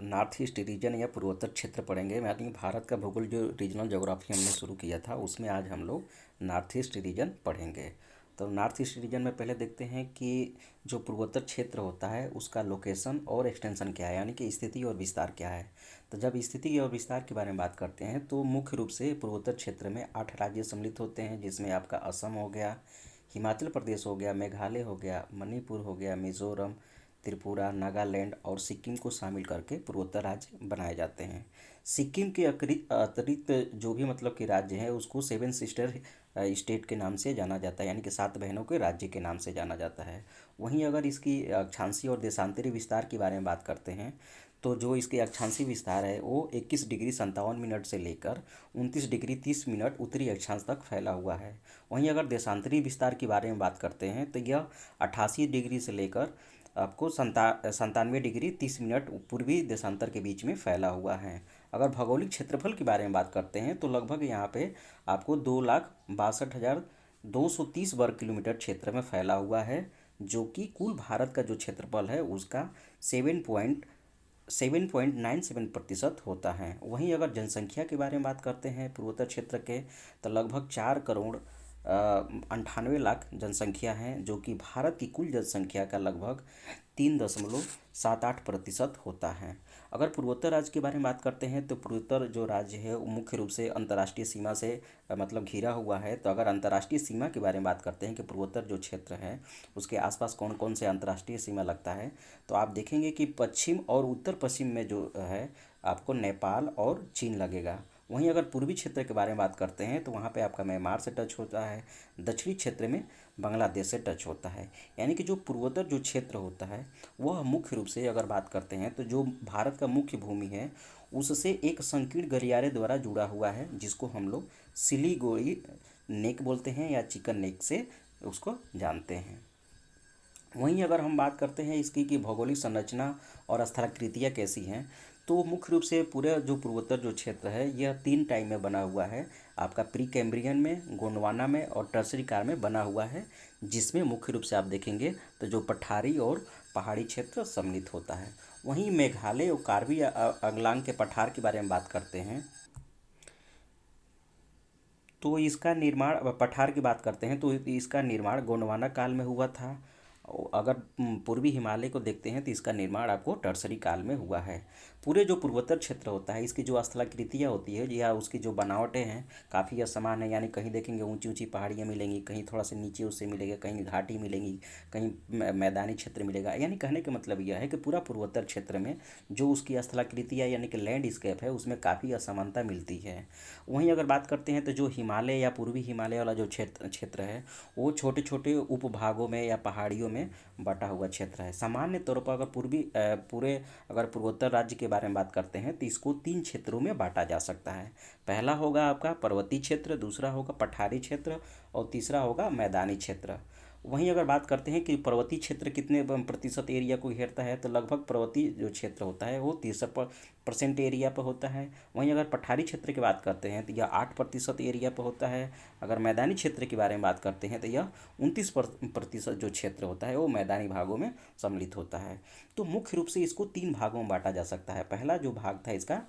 North east region या पूर्वोत्तर क्षेत्र पढ़ेंगे। यानी भारत का भूगोल जो रीजनल ज्योग्राफी हमने शुरू किया था उसमें आज हम लोग नॉर्थ ईस्ट रीजन पढ़ेंगे। तो नॉर्थ ईस्ट रीजन में पहले देखते हैं कि जो पूर्वोत्तर क्षेत्र होता है उसका लोकेशन और एक्सटेंशन क्या है, यानी कि स्थिति और विस्तार क्या है। तो जब स्थिति और विस्तार के बारे में बात करते हैं तो मुख्य रूप से पूर्वोत्तर क्षेत्र में 8 राज्य सम्मिलित होते हैं, जिसमें आपका असम हो गया, हिमाचल प्रदेश हो गया, मेघालय हो गया, मणिपुर हो गया, मिजोरम, त्रिपुरा, नागालैंड और सिक्किम को शामिल करके पूर्वोत्तर राज्य बनाए जाते हैं। सिक्किम के अतिरिक्त जो भी मतलब कि राज्य हैं उसको सेवन सिस्टर स्टेट के नाम से जाना जाता है, यानी कि 7 बहनों के राज्य के नाम से जाना जाता है। वहीं अगर इसकी अक्षांशीय और देशांतरी विस्तार के बारे में बात करते हैं तो जो इसके अक्षांशीय विस्तार है वो 21 डिग्री 57 मिनट से लेकर 29 डिग्री 30 मिनट उत्तरी अक्षांश तक फैला हुआ है। वहीं अगर देशांतरी विस्तार के बारे में बात करते हैं तो यह 88 डिग्री से लेकर आपको 97 डिग्री 30 मिनट पूर्वी देशांतर के बीच में फैला हुआ है। अगर भौगोलिक क्षेत्रफल के बारे में बात करते हैं तो लगभग यहाँ पे आपको 2,62,230 वर्ग किलोमीटर क्षेत्र में फैला हुआ है, जो कि कुल भारत का जो क्षेत्रफल है उसका 7.97% होता है। वहीं अगर जनसंख्या के बारे में बात करते हैं पूर्वोत्तर क्षेत्र के तो लगभग 4,98 लाख जनसंख्या है, जो कि भारत की कुल जनसंख्या का लगभग 3.78% होता है। अगर पूर्वोत्तर राज्य के बारे में बात करते हैं तो पूर्वोत्तर जो राज्य है वो मुख्य रूप से अंतर्राष्ट्रीय सीमा से मतलब घिरा हुआ है। तो अगर अंतर्राष्ट्रीय सीमा के बारे में बात करते हैं कि पूर्वोत्तर जो क्षेत्र है उसके आसपास कौन कौन से अंतर्राष्ट्रीय सीमा लगता है, तो आप देखेंगे कि पश्चिम और उत्तर पश्चिम में जो है आपको नेपाल और चीन लगेगा। वहीं अगर पूर्वी क्षेत्र के बारे में बात करते हैं तो वहाँ पे आपका म्यांमार से टच होता है, दक्षिणी क्षेत्र में बांग्लादेश से टच होता है। यानी कि जो पूर्वोत्तर जो क्षेत्र होता है वह मुख्य रूप से अगर बात करते हैं तो जो भारत का मुख्य भूमि है उससे एक संकीर्ण गलियारे द्वारा जुड़ा हुआ है, जिसको हम लोग सिलीगुड़ी नेक बोलते हैं या चिकन नेक से उसको जानते हैं। वहीं अगर हम बात करते हैं इसकी कि भौगोलिक संरचना और स्थलाकृतियाँ कैसी हैं, तो मुख्य रूप से पूरे जो पूर्वोत्तर जो क्षेत्र है यह 3 टाइम में बना हुआ है। आपका प्री कैम्ब्रियन में, गोंडवाना में और टर्सरी काल में बना हुआ है, जिसमें मुख्य रूप से आप देखेंगे तो जो पठारी और पहाड़ी क्षेत्र सम्मिलित होता है। वहीं मेघालय और कार्बी अंगलांग के पठार के बारे में बात करते हैं तो इसका निर्माण पठार की बात करते हैं तो इसका निर्माण गोंडवाना काल में हुआ था। अगर पूर्वी हिमालय को देखते हैं तो इसका निर्माण आपको टर्सरी काल में हुआ है। पूरे जो पूर्वोत्तर क्षेत्र होता है इसकी जो स्थलाकृतियाँ होती है या उसकी जो बनावटें हैं काफ़ी असमान है, यानी कहीं देखेंगे ऊंची ऊंची पहाड़ियाँ मिलेंगी, कहीं थोड़ा सा नीचे उससे मिलेगा, कहीं घाटी मिलेंगी, कहीं मैदानी क्षेत्र मिलेगा। यानी कहने का मतलब यह है कि पूरा पूर्वोत्तर क्षेत्र में जो उसकी स्थलाकृतियाँ यानी कि लैंडस्केप है उसमें काफ़ी असमानता मिलती है। वहीं अगर बात करते हैं तो जो हिमालय या पूर्वी हिमालय वाला जो क्षेत्र है वो छोटे छोटे उपभागों में या पहाड़ियों में बटा हुआ क्षेत्र है। सामान्य तौर पर अगर अगर पूर्वोत्तर राज्य के बारे में बात करते हैं तो इसको 3 क्षेत्रों में बांटा जा सकता है। पहला होगा आपका पर्वतीय क्षेत्र, दूसरा होगा पठारी क्षेत्र और तीसरा होगा मैदानी क्षेत्र। वहीं अगर बात करते हैं कि पर्वतीय क्षेत्र कितने प्रतिशत एरिया को घेरता है, तो लगभग पर्वतीय जो क्षेत्र होता है वो 63% एरिया पर होता है। वहीं अगर पठारी क्षेत्र की बात करते हैं तो यह 8% एरिया पर होता है। अगर मैदानी क्षेत्र के बारे में बात करते हैं तो यह 29% जो क्षेत्र होता है वो मैदानी भागों में सम्मिलित होता है। तो मुख्य रूप से इसको 3 भागों में बांटा जा सकता है। पहला जो भाग था इसका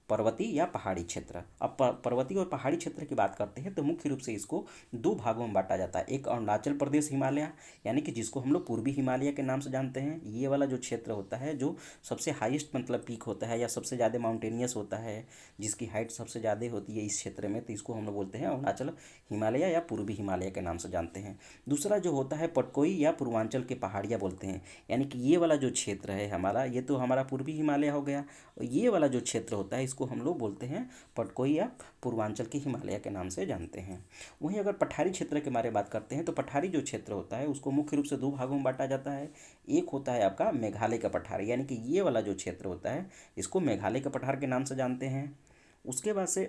पर्वतीय या पहाड़ी क्षेत्र। अब पर्वतीय और पहाड़ी क्षेत्र की बात करते हैं तो मुख्य रूप से इसको 2 भागों में बांटा जाता है। एक अरुणाचल प्रदेश हिमालय, यानी कि जिसको हम लोग पूर्वी हिमालय के नाम से जानते हैं, ये वाला जो क्षेत्र होता है जो सबसे हाईएस्ट मतलब पीक होता है या सबसे ज़्यादा माउंटेनियस होता है, जिसकी हाइट सबसे ज़्यादा होती है इस क्षेत्र में, तो इसको हम लोग बोलते हैं अरुणाचल हिमालय या पूर्वी हिमालय के नाम से जानते हैं। दूसरा जो होता है पटकोई या पूर्वांचल के पहाड़ियाँ बोलते हैं, यानी कि ये वाला जो क्षेत्र है हमारा, ये तो हमारा पूर्वी हिमालय हो गया, और ये वाला जो क्षेत्र होता है इसको हम लोग बोलते हैं पटकोई या पूर्वांचल के हिमालय के नाम से जानते हैं। वहीं अगर पठारी क्षेत्र के बारे में बात करते हैं तो पठारी जो क्षेत्र होता है उसको मुख्य रूप से 2 भागों में बांटा जाता है। एक होता है आपका मेघालय का पठार, यानी कि ये वाला जो क्षेत्र होता है इसको मेघालय का पठार के नाम से जानते हैं। उसके बाद से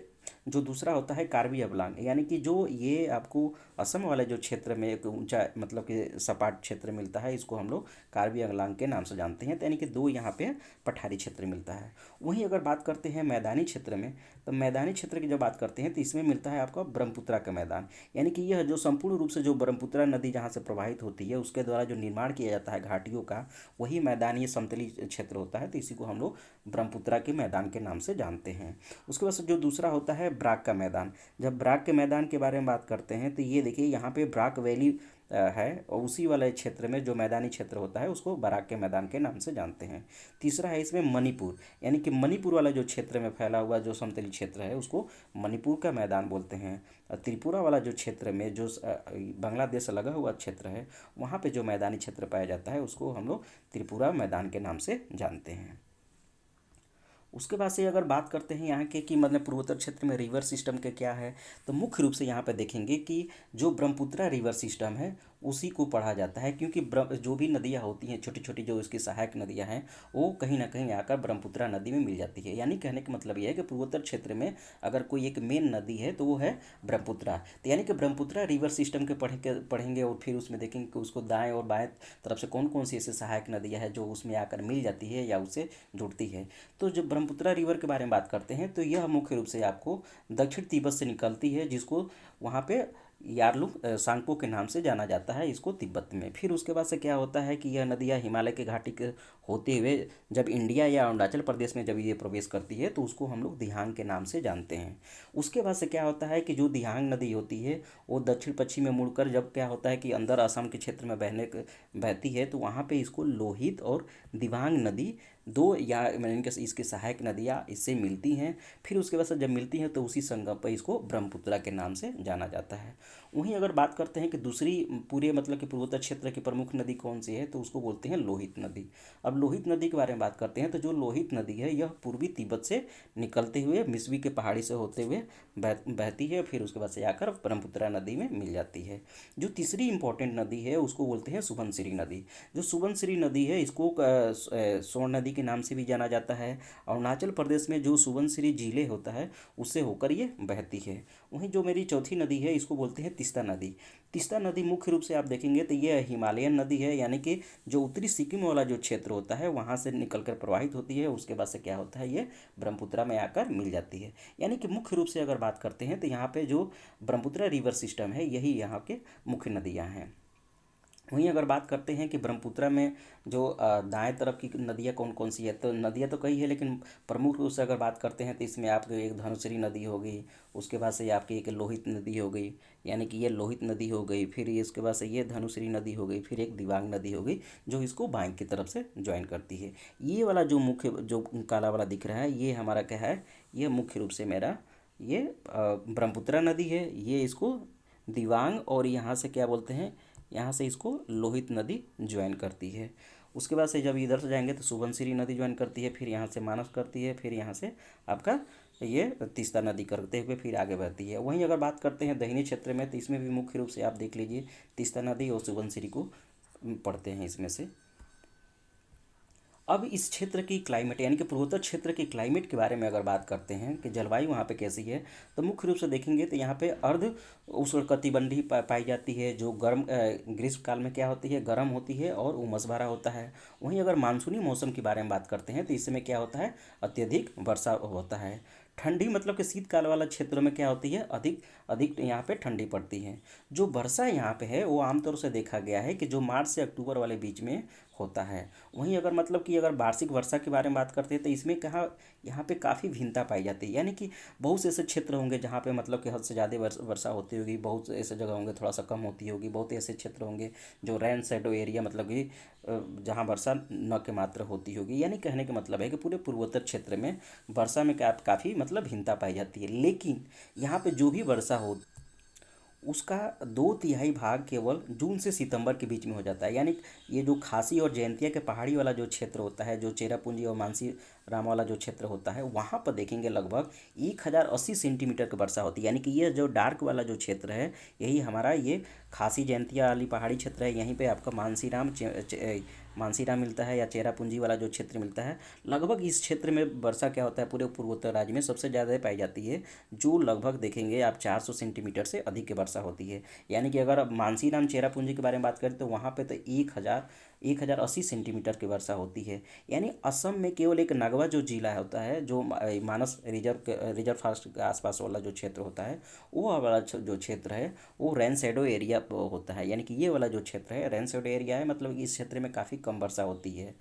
जो दूसरा होता है कार्बी अवलांग, यानी कि जो ये आपको असम वाले जो क्षेत्र में एक ऊंचा मतलब कि सपाट क्षेत्र मिलता है, इसको हम लोग कार्बी अवलांग के नाम से जानते हैं। तो यानी कि दो यहाँ पे पठारी क्षेत्र मिलता है। वहीं अगर बात करते हैं मैदानी क्षेत्र में, तो मैदानी क्षेत्र की जब बात करते हैं तो इसमें मिलता है आपका ब्रह्मपुत्रा का मैदान, यानी कि यह जो संपूर्ण रूप से जो ब्रह्मपुत्रा नदी जहाँ से प्रवाहित होती है उसके द्वारा जो निर्माण किया जाता है घाटियों का, वही मैदानी समतली क्षेत्र होता है। तो इसी को हम लोग ब्रह्मपुत्रा के मैदान के नाम से जानते हैं। उसके बाद से जो दूसरा होता है ब्राक का मैदान। जब ब्राक के मैदान के बारे में बात करते हैं तो ये देखिए यहाँ पे ब्राक वैली है, और उसी वाले क्षेत्र में जो मैदानी क्षेत्र होता है उसको बराक के मैदान के नाम से जानते हैं। तीसरा है इसमें मणिपुर, यानी कि मणिपुर वाला जो क्षेत्र में फैला हुआ जो समतली क्षेत्र है उसको मणिपुर का मैदान बोलते हैं। और त्रिपुरा वाला जो क्षेत्र में जो बांग्लादेश से लगा हुआ क्षेत्र है, वहाँ पे जो मैदानी क्षेत्र पाया जाता है उसको हम लोग त्रिपुरा मैदान के नाम से जानते हैं। उसके बाद से अगर बात करते हैं यहाँ के कि मतलब पूर्वोत्तर क्षेत्र में रिवर सिस्टम के क्या है, तो मुख्य रूप से यहाँ पे देखेंगे कि जो ब्रह्मपुत्रा रिवर सिस्टम है उसी को पढ़ा जाता है, क्योंकि जो भी नदियाँ होती हैं छोटी छोटी जो इसकी सहायक नदियाँ हैं वो कहीं ना कहीं आकर ब्रह्मपुत्रा नदी में मिल जाती है। यानी कहने का मतलब ये है कि पूर्वोत्तर क्षेत्र में अगर कोई एक मेन नदी है तो वो है ब्रह्मपुत्रा। तो यानी कि ब्रह्मपुत्रा रिवर सिस्टम के पढ़ेंगे और फिर उसमें देखेंगे कि उसको दाएँ और बाएँ तरफ से कौन कौन सी ऐसे सहायक नदियाँ हैं जो उसमें आकर मिल जाती है या उससे जुड़ती है। तो जब ब्रह्मपुत्रा रिवर के बारे में बात करते हैं तो यह मुख्य रूप से आपको दक्षिण तिब्बत से निकलती है, जिसको वहाँ पे यारलुंग सांगपो के नाम से जाना जाता है इसको तिब्बत में। फिर उसके बाद से क्या होता है कि यह नदियाँ हिमालय के घाटी के होते हुए जब इंडिया या अरुणाचल प्रदेश में जब ये प्रवेश करती है तो उसको हम लोग दिहांग के नाम से जानते हैं। उसके बाद से क्या होता है कि जो दिहांग नदी होती है वो दक्षिण पश्चिम में मुड़कर जब क्या होता है कि अंदर असम के क्षेत्र में बहती है तो वहाँ पे इसको लोहित और दिबांग नदी दो या इनके इसकी सहायक नदियाँ इससे मिलती हैं। फिर उसके बाद से जब मिलती हैं तो उसी संगम पर इसको ब्रह्मपुत्रा के नाम से जाना जाता है। वहीं अगर बात करते हैं कि दूसरी पूरे मतलब कि पूर्वोत्तर क्षेत्र की प्रमुख नदी कौन सी है, तो उसको बोलते हैं लोहित नदी। अब लोहित नदी के बारे में बात करते हैं तो जो लोहित नदी है यह पूर्वी तिब्बत से निकलते हुए मिस्वी के पहाड़ी से होते हुए बहती है, फिर उसके बाद से आकर ब्रह्मपुत्रा नदी में मिल जाती है। जो तीसरी इंपॉर्टेंट नदी है उसको बोलते हैं सुबनसिरी नदी। जो सुबनसिरी नदी है इसको स्वर्ण नदी के नाम से भी जाना जाता है। अरुणाचल प्रदेश में जो सुबनसिरी जिले होता है उससे होकर ये बहती है। वहीं जो मेरी चौथी नदी है इसको बोलते हैं तीस्ता नदी। तीस्ता नदी मुख्य रूप से आप देखेंगे तो ये हिमालयन नदी है, यानी कि जो उत्तरी सिक्किम वाला जो क्षेत्र होता है वहाँ से निकलकर प्रवाहित होती है। उसके बाद से क्या होता है ये ब्रह्मपुत्रा में आकर मिल जाती है। यानी कि मुख्य रूप से अगर बात करते हैं तो यहाँ पे जो ब्रह्मपुत्रा रिवर सिस्टम है यही यहाँ के मुख्य नदियाँ हैं। वहीं अगर बात करते हैं कि ब्रह्मपुत्रा में जो दाएं तरफ की नदियाँ कौन कौन सी है, तो नदियाँ तो कई है लेकिन प्रमुख रूप से अगर बात करते हैं तो इसमें आपकी एक धनुषरी नदी हो गई, उसके बाद से आपकी एक लोहित नदी हो गई, यानी कि ये लोहित नदी हो गई, फिर ये इसके बाद से ये धनुषरी नदी हो गई, फिर एक दिबांग नदी हो गई जो इसको बाएं की तरफ से ज्वाइन करती है। ये वाला जो मुख्य जो काला वाला दिख रहा है ये हमारा क्या है, ये मुख्य रूप से मेरा ये ब्रह्मपुत्रा नदी है। ये इसको दिबांग और यहाँ से क्या बोलते हैं, यहाँ से इसको लोहित नदी ज्वाइन करती है। उसके बाद से जब इधर से जाएंगे तो सुबनसिरी नदी ज्वाइन करती है, फिर यहाँ से मानस करती है, फिर यहाँ से आपका ये तीस्ता नदी करते हुए फिर आगे बढ़ती है। वहीं अगर बात करते हैं दक्षिणी क्षेत्र में तो इसमें भी मुख्य रूप से आप देख लीजिए तीस्ता नदी और सुबनसिरी को पढ़ते हैं इसमें से। अब इस क्षेत्र की क्लाइमेट यानी कि पूर्वोत्तर क्षेत्र की क्लाइमेट के बारे में अगर बात करते हैं कि जलवायु वहाँ पे कैसी है, तो मुख्य रूप से देखेंगे तो यहाँ पे अर्ध उष्णकटिबंधीय पाई जाती है, जो गर्म ग्रीष्म काल में क्या होती है, गर्म होती है और उमस भरा होता है। वहीं अगर मानसूनी मौसम के बारे में बात करते हैं तो इस समय क्या होता है, अत्यधिक वर्षा होता है। ठंडी मतलब कि शीतकाल वाला क्षेत्रों में क्या होती है, अधिक अधिक यहाँ पे ठंडी पड़ती है। जो वर्षा यहाँ पे है वो आमतौर से देखा गया है कि जो मार्च से अक्टूबर वाले बीच में होता है। वहीं अगर मतलब कि अगर वार्षिक वर्षा के बारे में बात करते हैं तो इसमें कहाँ यहाँ पे काफ़ी भिन्नता पाई जाती है, यानी कि बहुत से ऐसे क्षेत्र होंगे जहाँ पे मतलब कि हद से ज़्यादा वर्षा होती होगी, बहुत से ऐसे जगह होंगे थोड़ा सा कम होती होगी, बहुत ऐसे क्षेत्र होंगे जो रेन शेडो एरिया मतलब कि जहाँ वर्षा न के मात्र होती होगी। यानी कहने का मतलब है कि पूरे पूर्वोत्तर क्षेत्र में वर्षा में काफ़ी मतलब भिन्नता पाई जाती है। लेकिन यहाँ पे जो भी वर्षा हो उसका 2/3 भाग केवल जून से सितंबर के बीच में हो जाता है। यानी ये जो खासी और जयंतिया के पहाड़ी वाला जो क्षेत्र होता है, जो चेरापूंजी और मानसी राम वाला जो क्षेत्र होता है, वहाँ पर देखेंगे लगभग 1080 सेंटीमीटर की वर्षा होती है। यानी कि ये जो डार्क वाला जो क्षेत्र है यही हमारा ये खासी जयंतिया वाली पहाड़ी क्षेत्र है। यहीं पे आपका मानसी राम मानसीराम मिलता है या चेरापूंजी वाला जो क्षेत्र मिलता है, लगभग इस क्षेत्र में वर्षा क्या होता है पूरे पूर्वोत्तर राज्य में सबसे ज़्यादा पाई जाती है, जो लगभग देखेंगे आप 400 सेंटीमीटर से अधिक की वर्षा होती है। यानी कि अगर मानसीराम चेरापूंजी के बारे में बात करें तो वहाँ पे तो 1080 सेंटीमीटर की वर्षा होती है। यानी असम में केवल एक नगवा जो जिला होता है, जो मानस रिजर्व फॉरेस्ट के आसपास वाला जो क्षेत्र होता है, वो वाला जो क्षेत्र है वो रेन शेडो एरिया होता है। यानी कि ये वाला जो क्षेत्र है रेन शेडो एरिया है, मतलब इस क्षेत्र में काफ़ी कम वर्षा होती है।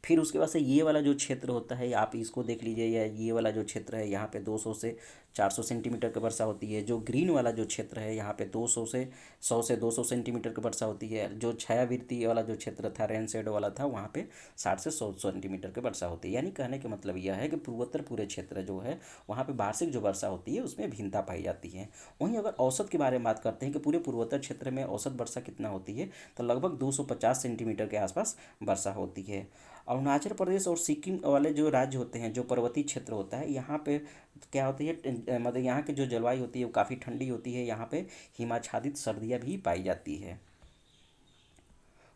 फिर उसके बाद से ये वाला जो क्षेत्र होता है आप इसको देख लीजिए, या ये वाला जो क्षेत्र है यहाँ पे 200 से 400 सेंटीमीटर की वर्षा होती है। जो ग्रीन वाला जो क्षेत्र है यहाँ पे 100 से 200 सेंटीमीटर की वर्षा होती है। जो छायावृत्ति वाला जो क्षेत्र था, रेन शेडो वाला था, वहाँ पे 60 से 100 सेंटीमीटर की वर्षा होती है। यानी कहने का मतलब यह है कि पूर्वोत्तर पूरे क्षेत्र जो है वहाँ पे वार्षिक जो वर्षा होती है उसमें भिन्नता पाई जाती है। वहीं अगर औसत के बारे में बात करते हैं कि पूरे पूर्वोत्तर क्षेत्र में औसत वर्षा कितना होती है, तो लगभग 250 सेंटीमीटर के आसपास वर्षा होती है। अरुणाचल प्रदेश और सिक्किम वाले जो राज्य होते हैं, जो पर्वतीय क्षेत्र होता है, यहाँ पे क्या होती है, मतलब यहाँ की जो जलवायु होती है वो काफ़ी ठंडी होती है। यहाँ पे हिमाच्छादित सर्दियाँ भी पाई जाती है।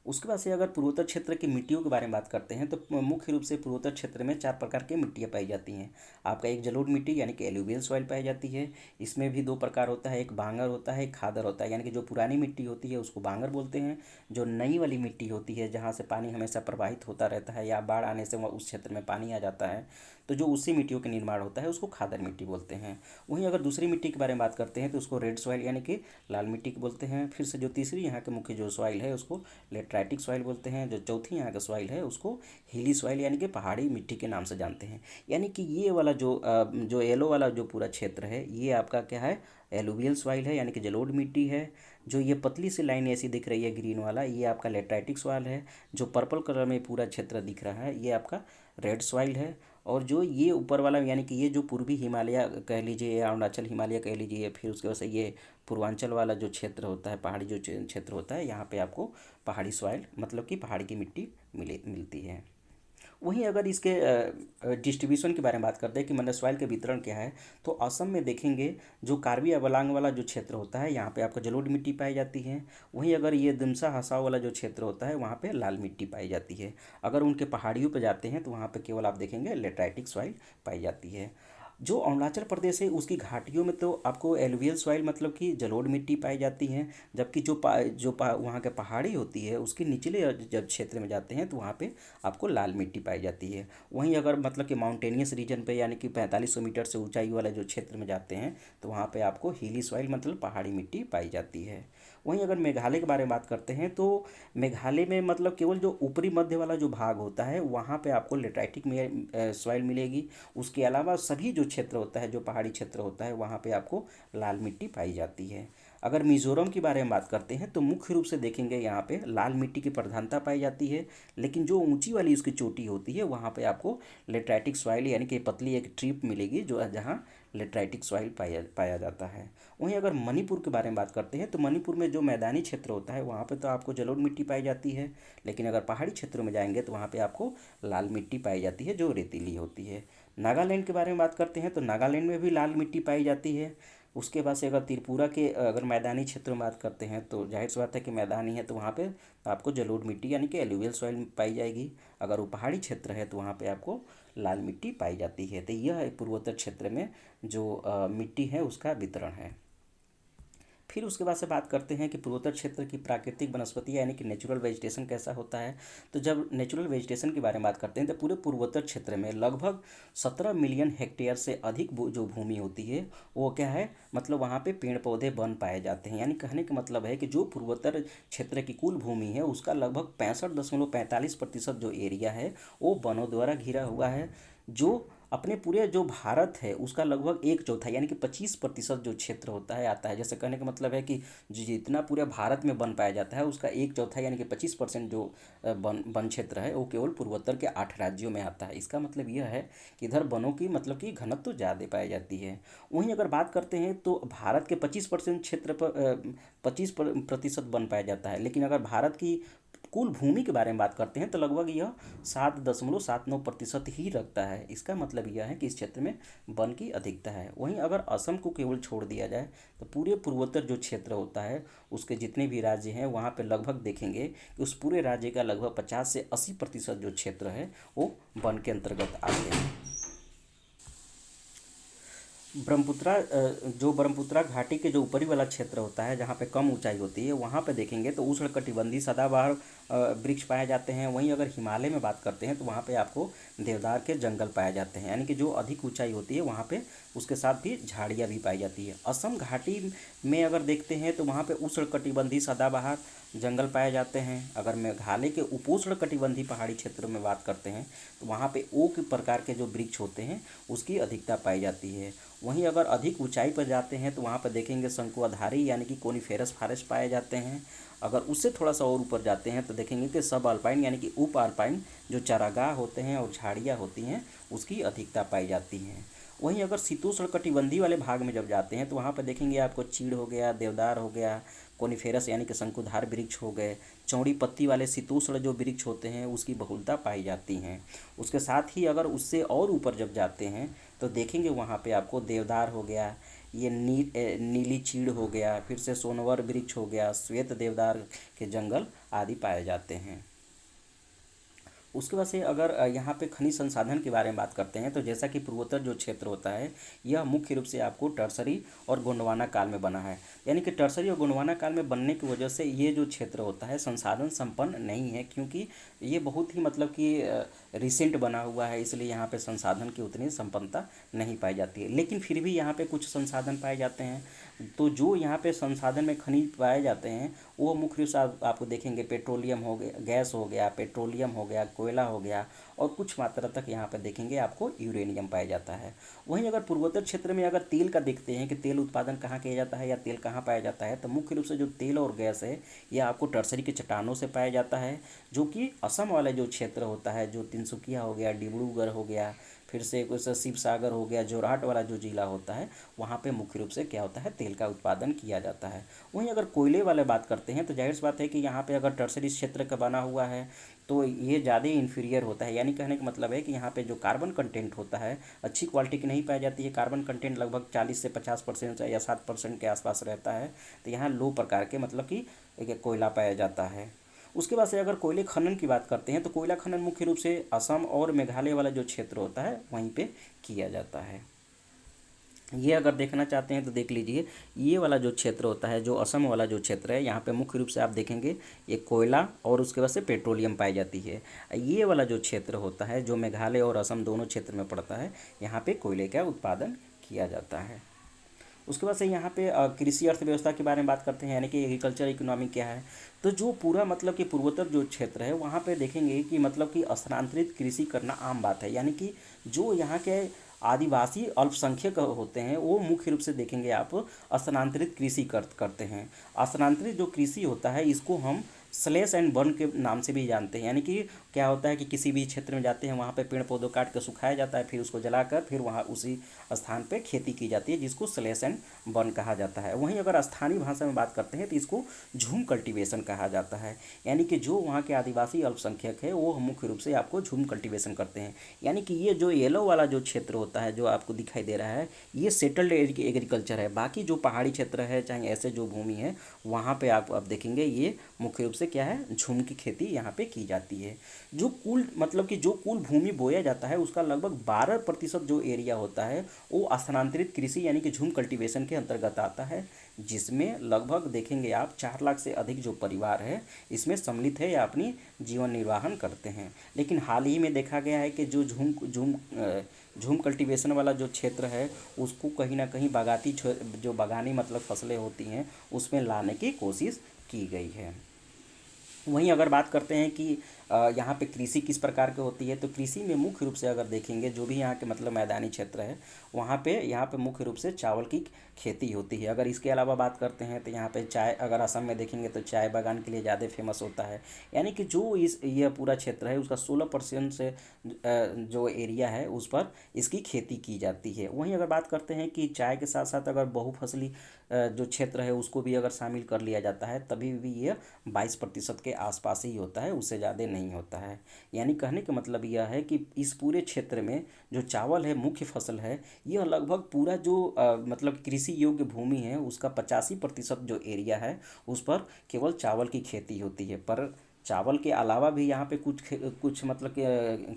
उसके बाद से अगर पूर्वोत्तर क्षेत्र की मिट्टियों के बारे में बात करते हैं तो मुख्य रूप से पूर्वोत्तर क्षेत्र में 4 प्रकार की मिट्टियाँ पाई जाती हैं। आपका एक जलोढ़ मिट्टी यानी कि एलुवियल सॉइल पाई जाती है। इसमें भी 2 प्रकार होता है, एक बांगर होता है, एक खादर होता है। यानी कि जो पुरानी मिट्टी होती है उसको बांगर बोलते हैं। जो नई वाली मिट्टी होती है जहाँ से पानी हमेशा प्रवाहित होता रहता है या बाढ़ आने से उस क्षेत्र में पानी आ जाता है, तो जो उसी मिट्टियों के निर्माण होता है उसको खादर मिट्टी बोलते हैं। वहीं अगर दूसरी मिट्टी के बारे में बात करते हैं तो उसको रेड सॉइल यानी कि लाल मिट्टी को बोलते हैं। फिर से जो तीसरी यहाँ के मुख्य जो सॉइल है उसको लेटराइटिक सॉइल बोलते हैं। जो चौथी यहाँ का सॉइल है उसको हिली सॉइल यानी कि पहाड़ी मिट्टी के नाम से जानते हैं। यानी कि ये वाला जो येलो वाला जो पूरा क्षेत्र है ये आपका क्या है, एलुवियल सॉइल है यानी कि जलोढ़ मिट्टी है। जो ये पतली सी लाइन ऐसी दिख रही है ग्रीन वाला, ये आपका लेटराइटिक सॉइल है। जो पर्पल कलर में पूरा क्षेत्र दिख रहा है ये आपका रेड सॉइल है। और जो ये ऊपर वाला यानी कि ये जो पूर्वी हिमालय कह लीजिए या अरुणाचल हिमालय कह लीजिए, फिर उसके वजह से ये पूर्वांचल वाला जो क्षेत्र होता है, पहाड़ी जो क्षेत्र होता है, यहाँ पे आपको पहाड़ी सॉइल मतलब कि पहाड़ी की मिट्टी मिलती है। वहीं अगर इसके डिस्ट्रीब्यूशन के बारे में बात करते हैं कि मतलब सॉइल के वितरण क्या है, तो असम में देखेंगे जो कार्बी अवलांग वाला जो क्षेत्र होता है यहाँ पे आपको जलोढ़ मिट्टी पाई जाती है। वहीं अगर ये दिमसा हसाओ वाला जो क्षेत्र होता है वहाँ पे लाल मिट्टी पाई जाती है। अगर उनके पहाड़ियों पर जाते हैं तो वहाँ पे केवल आप देखेंगे लेटराइटिक सॉइल पाई जाती है। जो अरुणाचल प्रदेश है उसकी घाटियों में तो आपको एलुवियल सॉइल मतलब कि जलोढ़ मिट्टी पाई जाती है। जबकि वहाँ के पहाड़ी होती है उसके निचले जब क्षेत्र में जाते हैं तो वहाँ पे आपको लाल मिट्टी पाई जाती है। वहीं अगर मतलब कि माउंटेनियस रीजन पे यानी कि 4500 मीटर से ऊंचाई वाला जो क्षेत्र में जाते हैं तो वहाँ पे आपको हिली सॉइल मतलब पहाड़ी मिट्टी पाई जाती है। वहीं अगर मेघालय के बारे में बात करते हैं तो मेघालय में मतलब केवल जो ऊपरी मध्य वाला जो भाग होता है वहाँ पे आपको लेटराइटिक में सॉइल मिलेगी। उसके अलावा सभी जो क्षेत्र होता है, जो पहाड़ी क्षेत्र होता है, वहाँ पे आपको लाल मिट्टी पाई जाती है। अगर मिज़ोरम के बारे में बात करते हैं तो मुख्य रूप से देखेंगे यहाँ पे लाल मिट्टी की प्रधानता पाई जाती है। लेकिन जो ऊंची वाली उसकी चोटी होती है वहाँ पे आपको लेटराइटिक सॉइल यानी कि पतली एक ट्रिप मिलेगी जो जहाँ लेटराइटिक सॉइल पाया जाता है। वहीं अगर मणिपुर के बारे में बात करते हैं तो मणिपुर में जो मैदानी क्षेत्र होता है वहाँ पे तो आपको जलोढ़ मिट्टी पाई जाती है। लेकिन अगर पहाड़ी क्षेत्रों में जाएंगे तो वहाँ पे आपको लाल मिट्टी पाई जाती है जो रेतीली होती है। नागालैंड के बारे में बात करते हैं तो नागालैंड में भी लाल मिट्टी पाई जाती है। उसके बाद से अगर त्रिपुरा के अगर मैदानी क्षेत्रों में बात करते हैं तो जाहिर सी बात है कि मैदानी है तो वहाँ पे आपको जलोढ़ मिट्टी यानी कि एलुवियल सॉइल पाई जाएगी। अगर वो पहाड़ी क्षेत्र है तो वहाँ पे आपको लाल मिट्टी पाई जाती है। तो यह पूर्वोत्तर क्षेत्र में जो मिट्टी है उसका वितरण है। फिर उसके बाद से बात करते हैं कि पूर्वोत्तर क्षेत्र की प्राकृतिक वनस्पति यानी कि नेचुरल वेजिटेशन कैसा होता है। तो जब नेचुरल वेजिटेशन के बारे में बात करते हैं तो पूरे पूर्वोत्तर क्षेत्र में लगभग 17 मिलियन हेक्टेयर से अधिक जो भूमि होती है वो क्या है, मतलब वहाँ पे पेड़ पौधे वन पाए जाते हैं। यानी कहने का मतलब है कि जो पूर्वोत्तर क्षेत्र की कुल भूमि है उसका लगभग 65.45% जो एरिया है वो वनों द्वारा घिरा हुआ है। जो अपने पूरे जो भारत है उसका लगभग 1/4 यानी कि 25% जो क्षेत्र होता है आता है। जैसे कहने का मतलब है कि जितना पूरे भारत में वन पाया जाता है उसका 1/4 यानी कि 25% जो वन वन क्षेत्र है वो केवल पूर्वोत्तर के 8 राज्यों में आता है। इसका मतलब यह है कि इधर वनों की मतलब कि घनत्व तो ज़्यादा पाई जाती है। वहीं अगर बात करते हैं तो भारत के 25% क्षेत्र पर 25% वन पाया जाता है। लेकिन अगर भारत की कुल भूमि के बारे में बात करते हैं तो लगभग यह 7.79% ही रखता है। इसका मतलब यह है कि इस क्षेत्र में वन की अधिकता है। वहीं अगर असम को केवल छोड़ दिया जाए तो पूरे पूर्वोत्तर जो क्षेत्र होता है उसके जितने भी राज्य हैं वहाँ पे लगभग देखेंगे कि उस पूरे राज्य का लगभग 50 से 80% जो क्षेत्र है वो वन के अंतर्गत आते हैं। जो ब्रह्मपुत्रा घाटी के जो ऊपरी वाला क्षेत्र होता है जहाँ पे कम ऊंचाई होती है वहाँ पे देखेंगे तो उष्णकटिबंधीय सदाबहार वृक्ष पाए जाते हैं। वहीं अगर हिमालय में बात करते हैं तो वहाँ पे आपको देवदार के जंगल पाए जाते हैं, यानी कि जो अधिक ऊंचाई होती है वहाँ पे उसके साथ भी झाड़ियाँ भी पाई जाती है। असम घाटी में अगर देखते हैं तो वहाँ पे उष्णकटिबंधीय सदाबहार जंगल पाए जाते हैं। अगर मेघालय के उपोष्ण कटिबंधीय पहाड़ी क्षेत्रों में बात करते हैं तो वहाँ पे ओक प्रकार के जो वृक्ष होते हैं उसकी अधिकता पाई जाती है। वहीं अगर अधिक ऊंचाई पर जाते हैं तो वहाँ पर देखेंगे शंकुआधारी यानी कि कोनिफेरस फॉरेस्ट पाए जाते हैं। अगर उससे थोड़ा सा और ऊपर जाते हैं तो देखेंगे कि सब अल्पाइन यानी कि उप अल्पाइन जो चारागाह होते हैं और झाड़ियाँ होती हैं उसकी अधिकता पाई जाती हैं। वहीं अगर शीतोष्ण कटिबंधीय वाले भाग में जब जाते हैं तो वहाँ पर देखेंगे आपको चीड़ हो गया, देवदार हो गया, कोनिफेरस यानी कि शंकुधार वृक्ष हो गए, चौड़ी पत्ती वाले शीतोष्ण जो वृक्ष होते हैं उसकी बहुलता पाई जाती हैं। उसके साथ ही अगर उससे और ऊपर जब जाते हैं तो देखेंगे वहाँ पे आपको देवदार हो गया, ये नीली चीड़ हो गया, फिर से सोनवर वृक्ष हो गया, श्वेत देवदार के जंगल आदि पाए जाते हैं। उसके बाद से अगर यहाँ पे खनिज संसाधन के बारे में बात करते हैं तो जैसा कि पूर्वोत्तर जो क्षेत्र होता है यह मुख्य रूप से आपको टर्सरी और गोंडवाना काल में बना है। यानी कि टर्सरी और गोंडवाना काल में बनने की वजह से ये जो क्षेत्र होता है संसाधन संपन्न नहीं है, क्योंकि ये बहुत ही मतलब कि रिसेंट बना हुआ है, इसलिए यहाँ पे संसाधन की उतनी संपन्नता नहीं पाई जाती है। लेकिन फिर भी यहाँ पे कुछ संसाधन पाए जाते हैं। तो जो यहाँ पे संसाधन में खनिज पाए जाते हैं वो मुख्य रूप से आपको देखेंगे पेट्रोलियम हो गया, गैस हो गया, पेट्रोलियम हो गया, कोयला हो गया, और कुछ मात्रा तक यहाँ पर देखेंगे आपको यूरेनियम पाया जाता है। वहीं अगर पूर्वोत्तर क्षेत्र में अगर तेल का देखते हैं कि तेल उत्पादन कहाँ किया जाता है या तेल कहाँ पाया जाता है तो मुख्य रूप से जो तेल और गैस है यह आपको टर्सरी के चट्टानों से पाया जाता है, जो कि असम वाला जो क्षेत्र होता है, जो तिनसुकिया हो गया, डिब्रूगढ़ हो गया, फिर से कुछ शिव सागर हो गया, जोरहाट वाला जो जिला होता है वहाँ पे मुख्य रूप से क्या होता है तेल का उत्पादन किया जाता है। वहीं अगर कोयले वाले बात करते हैं तो जाहिर सी बात है कि यहाँ पे अगर टर्सरी क्षेत्र का बना हुआ है तो ये ज़्यादा इन्फीरियर होता है। यानी कहने का मतलब है कि यहाँ पे जो कार्बन कंटेंट होता है अच्छी क्वालिटी की नहीं पाई जाती है। कार्बन कंटेंट लगभग 40 से 50% या 7% के आसपास रहता है। तो यहाँ लो प्रकार के मतलब कि कोयला पाया जाता है। उसके बाद से अगर कोयले खनन की बात करते हैं तो कोयला खनन मुख्य रूप से असम और मेघालय वाला जो क्षेत्र होता है वहीं पे किया जाता है। ये अगर देखना चाहते हैं तो देख लीजिए, ये वाला जो क्षेत्र होता है, जो असम वाला जो क्षेत्र है, यहाँ पे मुख्य रूप से आप देखेंगे ये कोयला और उसके बाद से पेट्रोलियम पाई जाती है। ये वाला जो क्षेत्र होता है जो मेघालय और असम दोनों क्षेत्र में पड़ता है, यहाँ पे कोयले का उत्पादन किया जाता है। उसके बाद से यहाँ पे कृषि अर्थव्यवस्था के बारे में बात करते हैं, यानी कि एग्रीकल्चर इकोनॉमी क्या है। तो जो पूरा मतलब कि पूर्वोत्तर जो क्षेत्र है वहाँ पे देखेंगे कि मतलब कि स्थानांतरित कृषि करना आम बात है। यानी कि जो यहाँ के आदिवासी अल्पसंख्यक होते हैं वो मुख्य रूप से देखेंगे आप स्थानांतरित कृषि करते हैं। स्थानांतरित जो कृषि होता है इसको हम स्लैश एंड बर्न के नाम से भी जानते हैं। यानी कि क्या होता है कि किसी भी क्षेत्र में जाते हैं वहाँ पे पेड़ पौधों काट कर सुखाया जाता है, फिर उसको जलाकर फिर वहाँ उसी स्थान पे खेती की जाती है, जिसको स्लैश एंड बर्न कहा जाता है। वहीं अगर स्थानीय भाषा में बात करते हैं तो इसको झूम कल्टीवेशन कहा जाता है। यानी कि जो वहाँ के आदिवासी अल्पसंख्यक है वो मुख्य रूप से आपको झूम कल्टीवेशन करते हैं। यानी कि ये जो येलो वाला जो क्षेत्र होता है जो आपको दिखाई दे रहा है ये सेटल्ड एग्रीकल्चर है। बाकी जो पहाड़ी क्षेत्र है चाहे ऐसे जो भूमि है वहाँ पे आप अब देखेंगे ये मुख्य रूप से क्या है झूम की खेती यहाँ पे की जाती है। जो कुल मतलब कि जो कुल भूमि बोया जाता है उसका लगभग 12% जो एरिया होता है वो स्थानांतरित कृषि यानी कि झूम कल्टीवेशन के अंतर्गत आता है, जिसमें लगभग देखेंगे आप 4 लाख से अधिक जो परिवार है इसमें सम्मिलित है या अपनी जीवन निर्वाहन करते हैं। लेकिन हाल ही में देखा गया है कि जो झूम कल्टीवेशन वाला जो क्षेत्र है उसको कहीं ना कहीं जो बागानी मतलब फसलें होती हैं उसमें लाने की कोशिश की गई है। वहीं अगर बात करते हैं कि यहाँ पे कृषि किस प्रकार की होती है, तो कृषि में मुख्य रूप से अगर देखेंगे जो भी यहाँ के मतलब मैदानी क्षेत्र है वहाँ पे मुख्य रूप से चावल की खेती होती है। अगर इसके अलावा बात करते हैं तो यहाँ पे चाय, अगर असम में देखेंगे तो चाय बागान के लिए ज़्यादा फेमस होता है। यानी कि जो इस ये पूरा क्षेत्र है उसका 16% से जो एरिया है उस पर इसकी खेती की जाती है। वहीं अगर बात करते हैं कि चाय के साथ साथ अगर बहुफसली जो क्षेत्र है उसको भी अगर शामिल कर लिया जाता है तभी भी ये 22% के आसपास ही होता है, उससे ज़्यादा नहीं होता है। यानी कहने का मतलब यह है कि इस पूरे क्षेत्र में जो चावल है मुख्य फसल है, यह लगभग पूरा जो मतलब कृषि योग्य भूमि है उसका 85% जो एरिया है उस पर केवल चावल की खेती होती है। पर चावल के अलावा भी यहाँ पे कुछ मतलब कि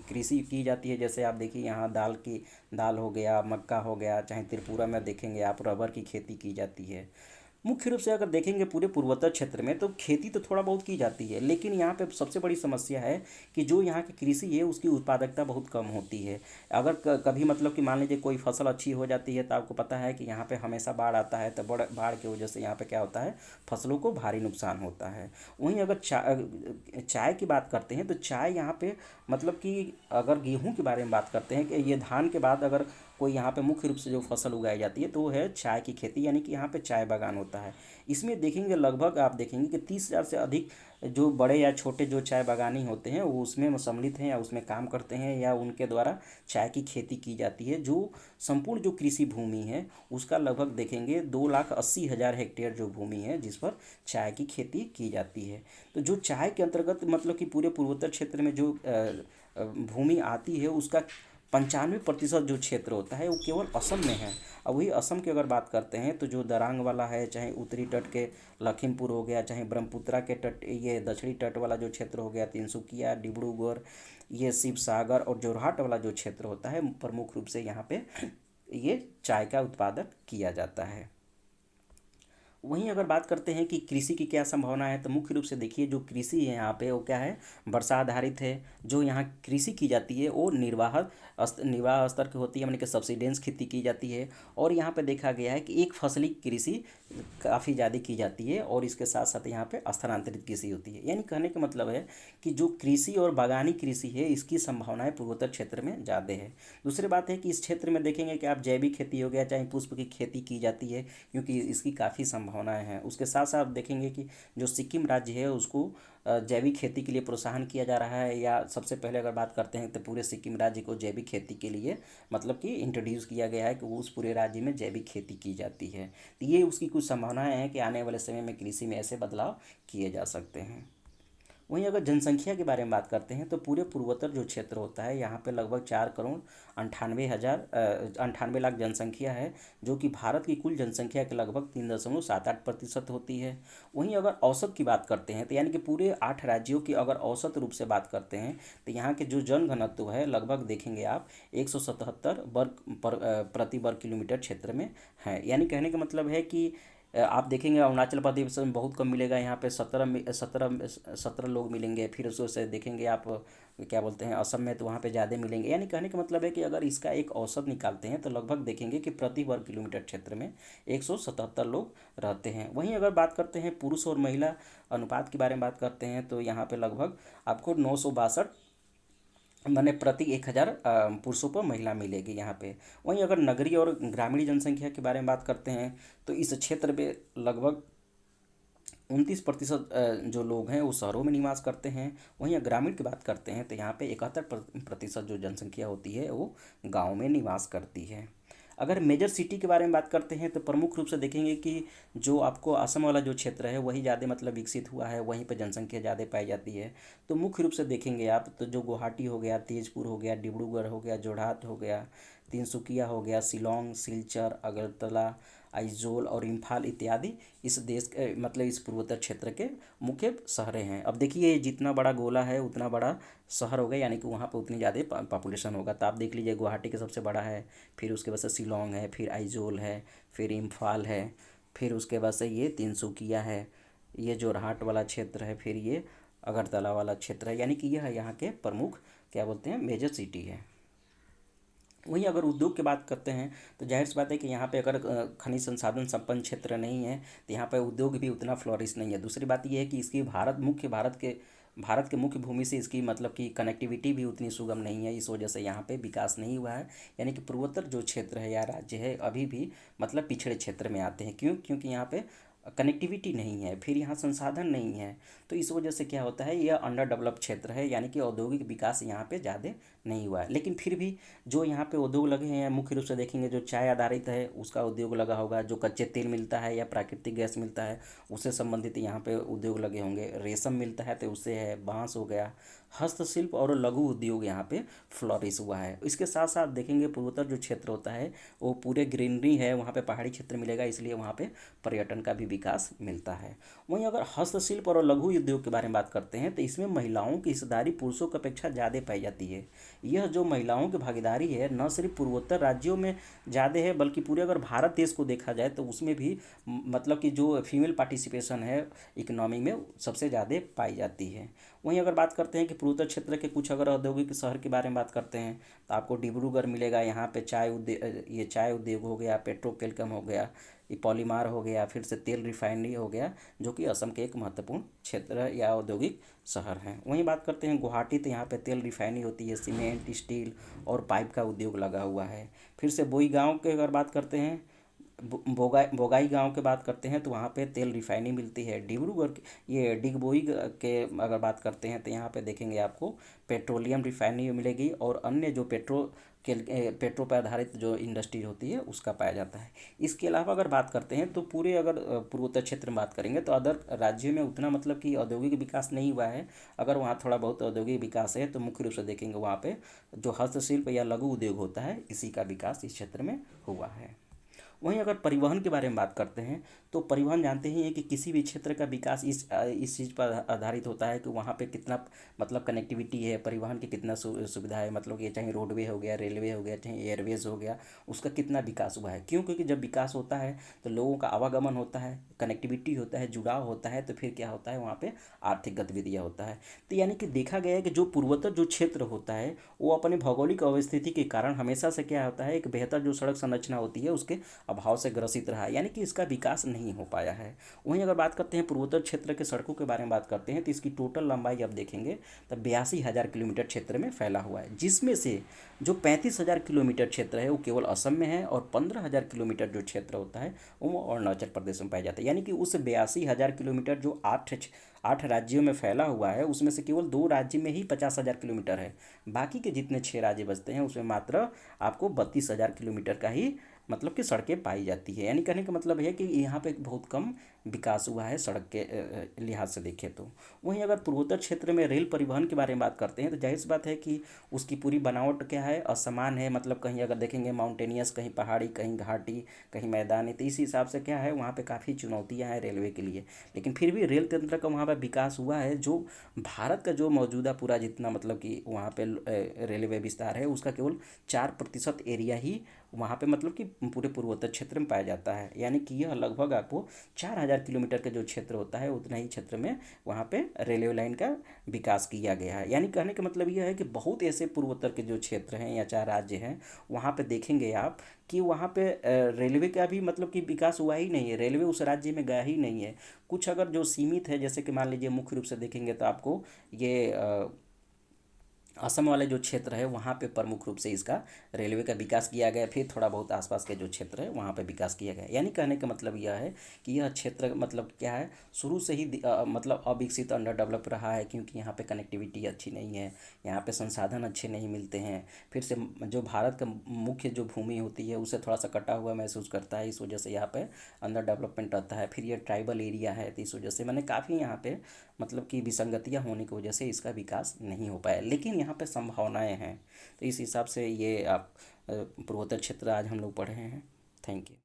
कृषि की जाती है। जैसे आप देखिए यहाँ दाल हो गया, मक्का हो गया, चाहे त्रिपुरा में देखेंगे आप रबर की खेती की जाती है। मुख्य रूप से अगर देखेंगे पूरे पूर्वोत्तर क्षेत्र में तो खेती तो थोड़ा बहुत की जाती है, लेकिन यहाँ पे सबसे बड़ी समस्या है कि जो यहाँ की कृषि है उसकी उत्पादकता बहुत कम होती है। अगर कभी मतलब कि मान लीजिए कोई फसल अच्छी हो जाती है तो आपको पता है कि यहाँ पे हमेशा बाढ़ आता है, तो बाढ़ की वजह से यहाँ पे क्या होता है, फसलों को भारी नुकसान होता है। वहीं अगर चाय की बात करते हैं तो चाय यहाँ पे मतलब कि अगर गेहूं के बारे में बात करते हैं कि ये धान के बाद अगर कोई यहाँ पे मुख्य रूप से जो फसल उगाई जाती है तो वो है चाय की खेती, यानी कि यहाँ पे चाय बागान होता है। इसमें देखेंगे लगभग आप देखेंगे कि 30,000 से अधिक जो बड़े या छोटे जो चाय बागानी होते हैं वो उसमें सम्मिलित हैं या उसमें काम करते हैं या उनके द्वारा चाय की खेती की जाती है। जो संपूर्ण जो कृषि भूमि है उसका लगभग देखेंगे 2,80,000 हेक्टेयर जो भूमि है जिस पर चाय की खेती की जाती है। तो जो चाय के अंतर्गत मतलब कि पूरे पूर्वोत्तर क्षेत्र में जो भूमि आती है उसका 95% जो क्षेत्र होता है वो केवल असम में है। अब वही असम की अगर बात करते हैं तो जो दरांग वाला है, चाहे उत्तरी तट के लखीमपुर हो गया, चाहे ब्रह्मपुत्रा के तट ये दक्षिणी तट वाला जो क्षेत्र हो गया, तिनसुकिया, डिब्रूगढ़, ये शिव सागर और जोरहाट वाला जो क्षेत्र होता है प्रमुख रूप से यहाँ पे ये चाय का उत्पादन किया जाता है। वहीं अगर बात करते हैं कि कृषि की क्या संभावना है तो मुख्य रूप से देखिए जो कृषि है यहाँ पे वो क्या है, वर्षा आधारित है। जो यहाँ कृषि की जाती है वो निर्वाह स्तर की होती है, यानी कि सब्सिडेंस खेती की जाती है। और यहाँ पे देखा गया है कि एक फसली कृषि काफ़ी ज़्यादा की जाती है और इसके साथ साथ यहाँ पे स्थानांतरित कृषि होती है। यानी कहने का मतलब है कि जो कृषि और बागानी कृषि है इसकी संभावनाएं पूर्वोत्तर क्षेत्र में ज़्यादा है। दूसरी बात है कि इस क्षेत्र में देखेंगे कि आप जैविक खेती हो गया, चाहे पुष्प की खेती की जाती है क्योंकि इसकी काफ़ी संभावनाएं हैं। उसके साथ साथ देखेंगे कि जो सिक्किम राज्य है उसको जैविक खेती के लिए प्रोत्साहन किया जा रहा है, या सबसे पहले अगर बात करते हैं तो पूरे सिक्किम राज्य को जैविक खेती के लिए मतलब कि इंट्रोड्यूस किया गया है कि उस पूरे राज्य में जैविक खेती की जाती है। तो ये उसकी कुछ संभावनाएं हैं कि आने वाले समय में कृषि में ऐसे बदलाव किए जा सकते हैं। वहीं अगर जनसंख्या के बारे में बात करते हैं तो पूरे पूर्वोत्तर जो क्षेत्र होता है यहाँ पे लगभग 4,98,000 जनसंख्या है, जो कि भारत की कुल जनसंख्या के लगभग 3.78% होती है। वहीं अगर औसत की बात करते हैं तो यानी कि पूरे 8 राज्यों की अगर औसत रूप से बात करते हैं तो यहाँ के जो जनघनत्व है लगभग देखेंगे आप 177 प्रति वर्ग किलोमीटर क्षेत्र में है। यानी कहने का मतलब है कि आप देखेंगे अरुणाचल प्रदेश में बहुत कम मिलेगा, यहाँ पे 17 लोग मिलेंगे। फिर उसको से देखेंगे आप क्या बोलते हैं असम में, तो वहाँ पे ज़्यादा मिलेंगे। यानी कहने का मतलब है कि अगर इसका एक औसत निकालते हैं तो लगभग देखेंगे कि प्रति वर्ग किलोमीटर क्षेत्र में 177 लोग रहते हैं। वहीं अगर बात करते हैं पुरुष और महिला अनुपात के बारे में बात करते हैं तो यहाँ पे लगभग आपको 962 माने प्रति 1,000 पुरुषों पर महिला मिलेगी यहाँ पे। वहीं अगर नगरीय और ग्रामीण जनसंख्या के बारे में बात करते हैं तो इस क्षेत्र में लगभग 29% जो लोग हैं वो शहरों में निवास करते हैं। वहीं ग्रामीण की बात करते हैं तो यहाँ पे 71% जो जनसंख्या होती है वो गाँव में निवास करती है। अगर मेजर सिटी के बारे में बात करते हैं तो प्रमुख रूप से देखेंगे कि जो आपको असम वाला जो क्षेत्र है वही ज़्यादा मतलब विकसित हुआ है, वहीं पर जनसंख्या ज़्यादा पाई जाती है। तो मुख्य रूप से देखेंगे आप तो जो गुवाहाटी हो गया, तेजपुर हो गया, डिब्रूगढ़ हो गया, जोरहाट हो गया, तिनसुकिया हो गया, शिलोंग, सिलचर, अगरतला, आइजोल और इम्फाल इत्यादि इस देश के मतलब इस पूर्वोत्तर क्षेत्र के मुख्य शहरें हैं। अब देखिए जितना बड़ा गोला है उतना बड़ा शहर होगा, यानी कि वहाँ पर उतनी ज़्यादा पॉपुलेशन होगा। तो आप देख लीजिए गुवाहाटी के सबसे बड़ा है, फिर उसके बाद से शिलोंग है, फिर आइजोल है, फिर इम्फाल है, फिर उसके बाद से ये तिनसुकिया है, ये जोरहाट वाला क्षेत्र है, फिर ये अगरतला वाला क्षेत्र है। यानी कि यह यहाँ के प्रमुख क्या बोलते हैं मेजर सिटी है। वहीं अगर उद्योग की बात करते हैं तो जाहिर सी बात है कि यहाँ पे अगर खनिज संसाधन संपन्न क्षेत्र नहीं है तो यहाँ पे उद्योग भी उतना फ्लोरिश नहीं है। दूसरी बात यह है कि इसकी भारत के भारत के मुख्य भूमि से इसकी मतलब कि कनेक्टिविटी भी उतनी सुगम नहीं है, इस वजह से यहाँ पे विकास नहीं हुआ है। यानी कि पूर्वोत्तर जो क्षेत्र है या राज्य है अभी भी मतलब पिछड़े क्षेत्र में आते हैं। क्यों? क्योंकि यहाँ पे कनेक्टिविटी नहीं है, फिर यहाँ संसाधन नहीं है, तो इस वजह से क्या होता है, यह अंडर डेवलप क्षेत्र है, यानी कि औद्योगिक विकास यहाँ पे ज़्यादा नहीं हुआ है। लेकिन फिर भी जो यहाँ पे उद्योग लगे हैं, मुख्य रूप से देखेंगे जो चाय आधारित है उसका उद्योग लगा होगा, जो कच्चे तेल मिलता है या प्राकृतिक गैस मिलता है उससे संबंधित यहाँ पे उद्योग लगे होंगे, रेशम मिलता है तो उससे है, बांस हो गया, हस्तशिल्प और लघु उद्योग यहाँ पे फ्लॉरिश हुआ है। इसके साथ साथ देखेंगे पूर्वोत्तर जो क्षेत्र होता है वो पूरे ग्रीनरी है, वहाँ पे पहाड़ी क्षेत्र मिलेगा, इसलिए वहाँ पे पर्यटन का भी विकास मिलता है। वहीं अगर हस्तशिल्प और लघु उद्योग के बारे में बात करते हैं तो इसमें महिलाओं की हिस्सेदारी पुरुषों की अपेक्षा ज़्यादा पाई जाती है। यह जो महिलाओं की भागीदारी है न सिर्फ पूर्वोत्तर राज्यों में ज़्यादा है बल्कि पूरे अगर भारत देश को देखा जाए तो उसमें भी मतलब कि जो फीमेल पार्टिसिपेशन है इकोनॉमी में सबसे ज़्यादा पाई जाती है। वहीं अगर बात करते हैं कि पूर्वोत्तर क्षेत्र के कुछ अगर औद्योगिक शहर के बारे में बात करते हैं तो आपको डिब्रूगढ़ मिलेगा, यहाँ पे चाय उद्योग हो गया, पेट्रोकेमिकल हो गया, ये पॉलीमार हो गया, फिर से तेल रिफाइनरी हो गया, जो कि असम के एक महत्वपूर्ण क्षेत्र या औद्योगिक शहर हैं। वहीं बात करते हैं गुवाहाटी, तो यहाँ पे तेल रिफाइनरी होती है, सीमेंट, स्टील और पाइप का उद्योग लगा हुआ है। फिर से बोई गांव के अगर बात करते हैं, बोगाई गांव की बात करते हैं तो वहाँ पे तेल रिफाइनरी मिलती है। ये डिगबोई के अगर बात करते हैं तो यहाँ पे देखेंगे आपको पेट्रोलियम रिफाइनरी मिलेगी और अन्य जो पेट्रो पर आधारित जो इंडस्ट्री होती है उसका पाया जाता है। इसके अलावा अगर बात करते हैं तो पूरे अगर पूर्वोत्तर क्षेत्र में बात करेंगे तो अदर राज्यों में उतना मतलब कि औद्योगिक विकास नहीं हुआ है। अगर वहाँ थोड़ा बहुत औद्योगिक विकास है तो मुख्य रूप से देखेंगे वहाँ पे जो हस्तशिल्प या लघु उद्योग होता है इसी का विकास इस क्षेत्र में हुआ है। वहीं अगर परिवहन के बारे में बात करते हैं तो परिवहन जानते ही हैं कि किसी भी क्षेत्र का विकास इस चीज़ पर आधारित होता है कि वहाँ पे कितना मतलब कनेक्टिविटी है, परिवहन की कितना सुविधा है, मतलब कि चाहे रोडवे हो गया, रेलवे हो गया, चाहे एयरवेज हो गया, उसका कितना विकास हुआ है। क्यों? क्योंकि जब विकास होता है तो लोगों का आवागमन होता है, कनेक्टिविटी होता है, जुड़ाव होता है, तो फिर क्या होता है वहाँ पे आर्थिक गतिविधियाँ होता है। तो यानी कि देखा गया है कि जो पूर्वोत्तर जो क्षेत्र होता है वो अपने भौगोलिक अवस्थिति के कारण हमेशा से क्या होता है, एक बेहतर जो सड़क संरचना होती है उसके अभाव से ग्रसित रहा है, यानी कि इसका विकास नहीं हो पाया है। वहीं अगर बात करते हैं पूर्वोत्तर क्षेत्र के सड़कों के बारे में बात करते हैं तो इसकी टोटल लंबाई अब देखेंगे तो 82,000 किलोमीटर क्षेत्र में फैला हुआ है, जिसमें से जो 35,000 किलोमीटर क्षेत्र है वो केवल असम में है और 15,000 किलोमीटर जो क्षेत्र होता है वो अरुणाचल प्रदेश में पाया जाता है। यानी कि उस 82,000 किलोमीटर जो आठ राज्यों में फैला हुआ है उसमें से केवल 2 राज्य में ही 50,000 किलोमीटर है, बाकी के जितने 6 राज्य बचते हैं उसमें मात्र आपको 32,000 किलोमीटर का ही मतलब कि सड़कें पाई जाती है। यानी कहने का मतलब है कि यहाँ पे बहुत कम विकास हुआ है सड़क के लिहाज से देखें तो। वहीं अगर पूर्वोत्तर क्षेत्र में रेल परिवहन के बारे में बात करते हैं तो जाहिर सी बात है कि उसकी पूरी बनावट क्या है, असमान है। मतलब कहीं अगर देखेंगे माउंटेनियस, कहीं पहाड़ी, कहीं घाटी, कहीं मैदानी, तो इस हिसाब से क्या है वहाँ पे काफ़ी चुनौतियाँ हैं रेलवे के लिए। लेकिन फिर भी रेल तंत्र का वहाँ पर विकास हुआ है। जो भारत का जो मौजूदा पूरा जितना मतलब कि वहाँ पे रेलवे विस्तार है उसका केवल 4% एरिया ही वहाँ पे मतलब कि पूरे पूर्वोत्तर क्षेत्र में पाया जाता है। यानी कि यह लगभग आपको 4,000 किलोमीटर का जो क्षेत्र होता है उतना ही क्षेत्र में वहाँ पे रेलवे लाइन का विकास किया गया है। यानी कहने का मतलब यह है कि बहुत ऐसे पूर्वोत्तर के जो क्षेत्र हैं या 4 राज्य हैं वहाँ पे देखेंगे आप कि वहाँ पे रेलवे का भी मतलब कि विकास हुआ ही नहीं है, रेलवे उस राज्य में गया ही नहीं है। कुछ अगर जो सीमित है, जैसे कि मान लीजिए मुख्य रूप से देखेंगे तो आपको ये असम वाले जो क्षेत्र है वहाँ पे प्रमुख रूप से इसका रेलवे का विकास किया गया, फिर थोड़ा बहुत आसपास के जो क्षेत्र है वहाँ पे विकास किया गया। यानी कहने का मतलब यह है कि यह क्षेत्र मतलब क्या है, शुरू से ही मतलब अविकसित, अंडर डेवलप रहा है, क्योंकि यहाँ पे कनेक्टिविटी अच्छी नहीं है, यहाँ पे संसाधन अच्छे नहीं मिलते हैं। फिर से जो भारत का मुख्य जो भूमि होती है उससे थोड़ा सा कटा हुआ महसूस करता है, इस वजह से यहाँ पे अंडर डेवलपमेंट रहता है। फिर ये ट्राइबल एरिया है तो इस वजह से मैंने काफ़ी यहाँ पे मतलब कि विसंगतियाँ होने की वजह से इसका विकास नहीं हो पाया, लेकिन यहाँ पे संभावनाएं हैं। तो इस हिसाब से ये आप पूर्वोत्तर क्षेत्र आज हम लोग पढ़े हैं। Thank you.